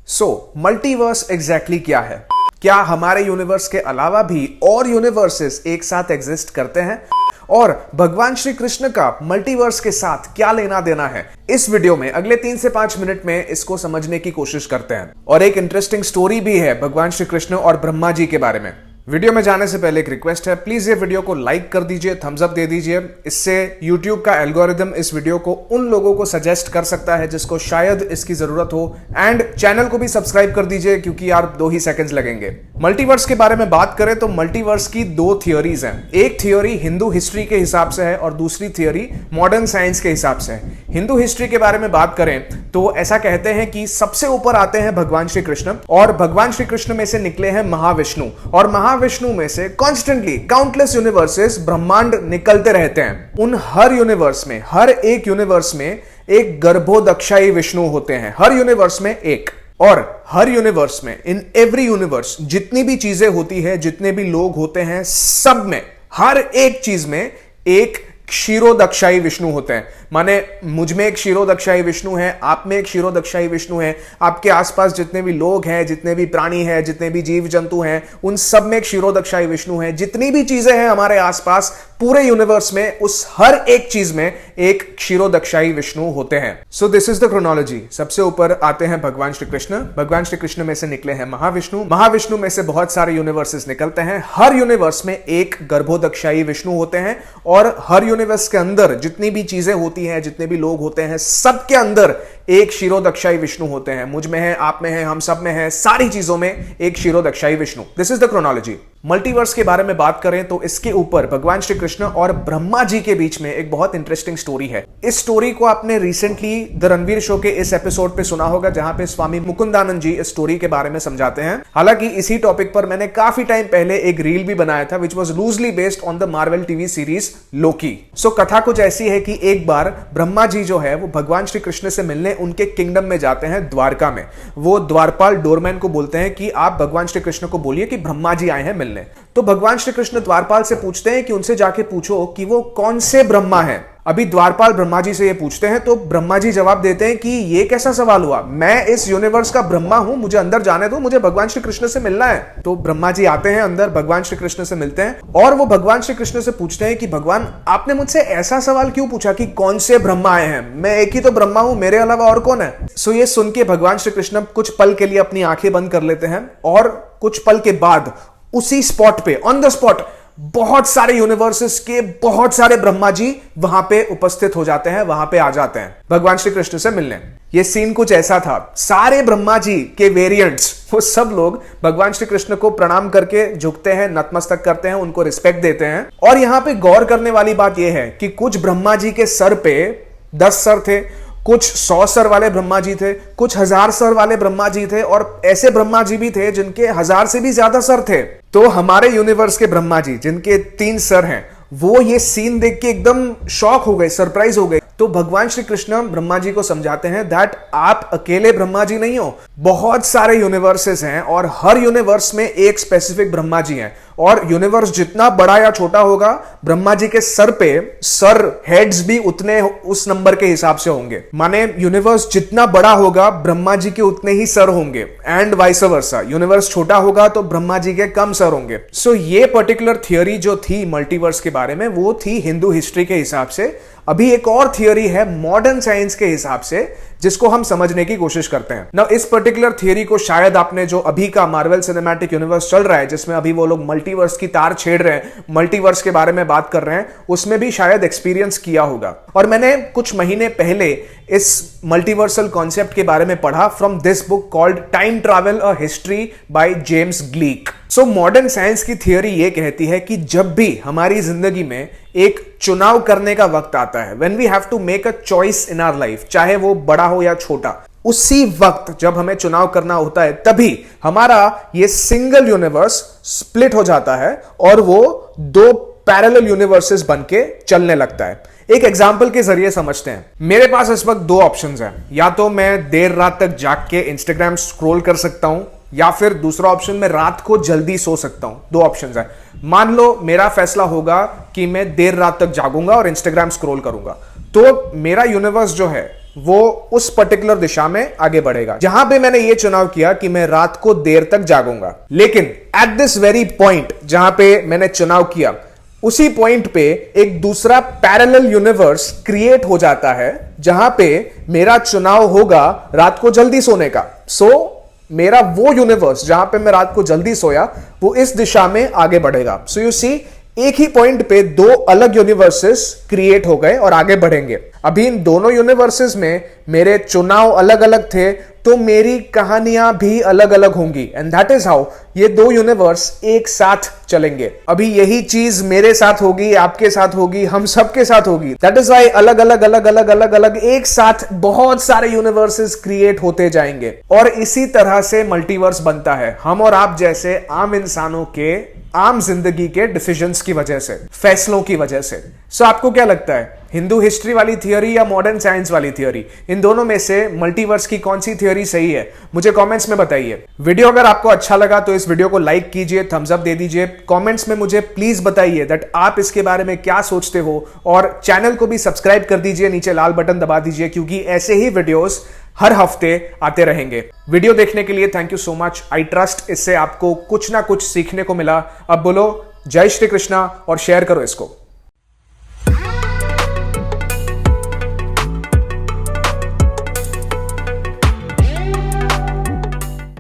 Multiverse exactly क्या है? क्या हमारे यूनिवर्स के अलावा भी और यूनिवर्सेस एक साथ एग्जिस्ट करते हैं? और भगवान श्री कृष्ण का मल्टीवर्स के साथ क्या लेना देना है? इस वीडियो में अगले 3 से 5 मिनट में इसको समझने की कोशिश करते हैं। और एक इंटरेस्टिंग स्टोरी भी है भगवान श्री कृष्ण और ब्रह्मा जी के बारे में। वीडियो में जाने से पहले एक रिक्वेस्ट है, प्लीज ये वीडियो को लाइक कर दीजिए, थम्स अप दे दीजिए। इससे यूट्यूब का एल्गोरिदम इस वीडियो को उन लोगों को सजेस्ट कर सकता है जिसको शायद इसकी जरूरत हो। एंड चैनल को भी सब्सक्राइब कर दीजिए क्योंकि यार 2 ही सेकंड्स लगेंगे। मल्टीवर्स के बारे में बात करें तो मल्टीवर्स की 2 थियोरीज हैं। एक थियोरी हिंदू हिस्ट्री के हिसाब से है और दूसरी थियोरी मॉडर्न साइंस के हिसाब से है। हिंदू हिस्ट्री के बारे में बात करें तो ऐसा कहते हैं कि सबसे ऊपर आते हैं भगवान श्री कृष्ण, और भगवान श्री कृष्ण में से निकले हैं महाविष्णु, और महाविष्णु में से कॉन्स्टेंटली काउंटलेस यूनिवर्सेस ब्रह्मांड निकलते रहते हैं। उन हर यूनिवर्स में, हर एक यूनिवर्स में एक गर्भोदक्षाई विष्णु होते हैं। हर यूनिवर्स में एक, और हर यूनिवर्स में, इन एवरी यूनिवर्स, जितनी भी चीजें होती है, जितने भी लोग होते हैं, सब में, हर एक चीज में एक क्षीरोदक्षाई विष्णु होते हैं। माने मुझ में एक क्षीरोदक्षाई विष्णु है, आप में एक क्षीरोदक्षाई विष्णु है, आपके आसपास जितने भी लोग हैं, जितने भी प्राणी हैं, जितने भी जीव जंतु हैं, उन सब में एक क्षीरोदक्षाई विष्णु है। जितनी भी चीजें हैं हमारे आसपास पूरे यूनिवर्स में, उस हर एक चीज में एक क्षीरोदक्षाई विष्णु होते हैं। So this is the chronology. सबसे ऊपर आते हैं भगवान श्री कृष्ण। भगवान श्री कृष्ण में से निकले हैं महाविष्णु। महाविष्णु में से बहुत सारे यूनिवर्सेस निकलते हैं। हर यूनिवर्स में एक गर्भोदक्षाई विष्णु होते हैं, और हर यूनिवर्स के अंदर जितनी भी चीजें होती हैं, जितने भी लोग होते हैं, सबके अंदर एक क्षीरोदक्षाई विष्णु होते हैं। मुझ में है, आप में है, हम सब में है, सारी चीजों में एक Kshirodakshayi Vishnu. This is the chronology. Multiverse के बारे में बात करें तो इसके ऊपर भगवान श्री कृष्ण और ब्रह्मा जी के बीच में एक बहुत इंटरेस्टिंग स्टोरी है। इस स्टोरी को आपने रिसेंटली द रणवीर शो के इस एपिसोड पे सुना होगा, जहां पे स्वामी मुकुंदानंद जी इस स्टोरी के बारे में समझाते हैं। हालांकि इसी टॉपिक पर मैंने काफी टाइम पहले एक रील भी बनाया था, which was loosely based on the Marvel TV series Loki. So कथा कुछ ऐसी है कि एक बार ब्रह्मा जी जो है वो भगवान श्री कृष्ण से मिलने उनके किंगडम में जाते हैं, द्वारका में। वो द्वारपाल डोरमैन को बोलते हैं कि आप भगवान श्री कृष्ण को बोलिए कि ब्रह्मा जी आए हैं मिलने। तो भगवान श्री कृष्ण द्वारपाल से पूछते हैं कि उनसे जाके पूछो कि वो कौन से ब्रह्मा हैं। अभी द्वारपाल ब्रह्मा जी से ये पूछते हैं तो ब्रह्मा जी जवाब देते हैं कि ये कैसा सवाल हुआ, मैं इस यूनिवर्स का ब्रह्मा हूं, मुझे अंदर जाने दो, मुझे भगवान श्री कृष्ण से मिलना है। तो ब्रह्मा जी आते हैं अंदर, भगवान श्री कृष्ण से मिलते हैं, और वो भगवान श्री कृष्ण से पूछते हैं कि भगवान आपने मुझसे ऐसा सवाल क्यों पूछा कि कौन से ब्रह्मा आए हैं, मैं एक ही तो ब्रह्मा हूं, मेरे अलावा और कौन है। सो ये सुन के भगवान श्री कृष्ण कुछ पल के लिए अपनी आंखें बंद कर लेते हैं, और कुछ पल के बाद उसी स्पॉट पे, ऑन द स्पॉट, बहुत सारे यूनिवर्सेस के बहुत सारे ब्रह्मा जी वहां पे उपस्थित हो जाते हैं, वहां पे आ जाते हैं भगवान श्री कृष्ण से मिलने। ये सीन कुछ ऐसा था, सारे ब्रह्मा जी के वेरिएंट्स, वो सब लोग भगवान श्री कृष्ण को प्रणाम करके झुकते हैं, नतमस्तक करते हैं, उनको रिस्पेक्ट देते हैं। और यहां पे गौर करने वाली बात यह है कि कुछ ब्रह्मा जी के सर पे 10 सर थे, कुछ 100 सर वाले ब्रह्मा जी थे, कुछ 1000 सर वाले ब्रह्मा जी थे, और ऐसे ब्रह्मा जी भी थे जिनके 1000 से भी ज्यादा सर थे। तो हमारे यूनिवर्स के ब्रह्मा जी जिनके 3 सर हैं, वो ये सीन देख के एकदम शॉक हो गए, सरप्राइज हो गए। तो भगवान श्री कृष्ण ब्रह्मा जी को समझाते हैं दैट आप अकेले ब्रह्मा जी नहीं हो, बहुत सारे यूनिवर्सेस हैं, और हर यूनिवर्स में एक स्पेसिफिक ब्रह्मा जी हैं। और यूनिवर्स जितना बड़ा या छोटा होगा, ब्रह्मा जी के सर पे सर हेड्स भी उतने उस नंबर के हिसाब से होंगे। माने यूनिवर्स जितना बड़ा होगा, ब्रह्मा जी के उतने ही सर होंगे, एंड वाइस वर्सा। यूनिवर्स छोटा होगा तो ब्रह्मा जी के कम सर होंगे। सो ये पर्टिकुलर थियोरी जो थी मल्टीवर्स के बारे में, वो थी हिंदू हिस्ट्री के हिसाब से। अभी एक और थियोरी है मॉडर्न साइंस के हिसाब से, जिसको हम समझने की कोशिश करते हैं। ना इस पर्टिकुलर थियोरी को शायद आपने, जो अभी का मार्वल सिनेमैटिक यूनिवर्स चल रहा है, जिसमें अभी वो लोग मल्टीवर्स की तार छेड़ रहे हैं, मल्टीवर्स के बारे में बात कर रहे हैं, उसमें भी शायद एक्सपीरियंस किया होगा। और मैंने कुछ महीने पहले इस मल्टीवर्सल कॉन्सेप्ट के बारे में पढ़ा from this book called time travel a history by James Gleick. So modern science की थियोरी ये कहती है कि जब भी हमारी जिंदगी में एक चुनाव करने का वक्त आता है, when we have to make a choice in our life, चाहे वो बड़ा हो या छोटा, उसी वक्त जब हमें चुनाव करना होता है, तभी हमारा ये सिंगल यूनिवर्स स्प्लिट हो जाता है और वो 2 पैरेलल यूनिवर्सेस बनके चलने लगता है। एक एग्जाम्पल के जरिए समझते हैं। मेरे पास इस वक्त 2 ऑप्शंस हैं, या तो मैं देर रात तक जाग के इंस्टाग्राम स्क्रॉल कर सकता हूं, या फिर दूसरा ऑप्शन में रात को जल्दी सो सकता हूं। 2 ऑप्शंस हैं। मान लो मेरा फैसला होगा कि मैं देर रात तक जागूंगा और इंस्टाग्राम स्क्रॉल करूंगा, तो मेरा यूनिवर्स जो है वो उस पर्टिकुलर दिशा में आगे बढ़ेगा। जहां पे मैंने ये चुनाव किया कि मैं रात को देर तक जागूंगा, लेकिन एट दिस वेरी पॉइंट जहां पे मैंने चुनाव किया, उसी पॉइंट पे एक दूसरा पैरेलल यूनिवर्स क्रिएट हो जाता है जहां पे मेरा चुनाव होगा रात को जल्दी सोने का। मेरा वो यूनिवर्स जहां पे मैं रात को जल्दी सोया, वो इस दिशा में आगे बढ़ेगा। सो यू सी, एक ही पॉइंट पे दो अलग यूनिवर्सेस क्रिएट हो गए और आगे बढ़ेंगे। अभी इन दोनों यूनिवर्सेस में मेरे चुनाव अलग अलग थे, तो मेरी कहानियां भी अलग अलग होंगी, एंड दैट इज हाउ ये दो यूनिवर्स एक साथ चलेंगे। अभी यही चीज मेरे साथ होगी, आपके साथ होगी, हम सबके साथ होगी। दैट इज वाई अलग अलग अलग अलग अलग अलग एक साथ बहुत सारे यूनिवर्सेस क्रिएट होते जाएंगे, और इसी तरह से मल्टीवर्स बनता है हम और आप जैसे आम इंसानों के आम जिंदगी के डिसीजंस की वजह से, फैसलों की वजह से। सो आपको क्या लगता है, हिंदू हिस्ट्री वाली थियोरी या मॉडर्न साइंस वाली थियोरी, इन दोनों में से मल्टीवर्स की कौन सी थियोरी सही है? मुझे कमेंट्स में बताइए। वीडियो अगर आपको अच्छा लगा तो इस वीडियो को लाइक कीजिए, थम्स अप दे दीजिए। कमेंट्स में मुझे प्लीज बताइए दैट आप इसके बारे में क्या सोचते हो, और चैनल को भी सब्सक्राइब कर दीजिए, नीचे लाल बटन दबा दीजिए, क्योंकि ऐसे ही वीडियोस हर हफ्ते आते रहेंगे। वीडियो देखने के लिए thank you so much. I trust इससे आपको कुछ ना कुछ सीखने को मिला। अब बोलो जय श्री कृष्णा और शेयर करो इसको।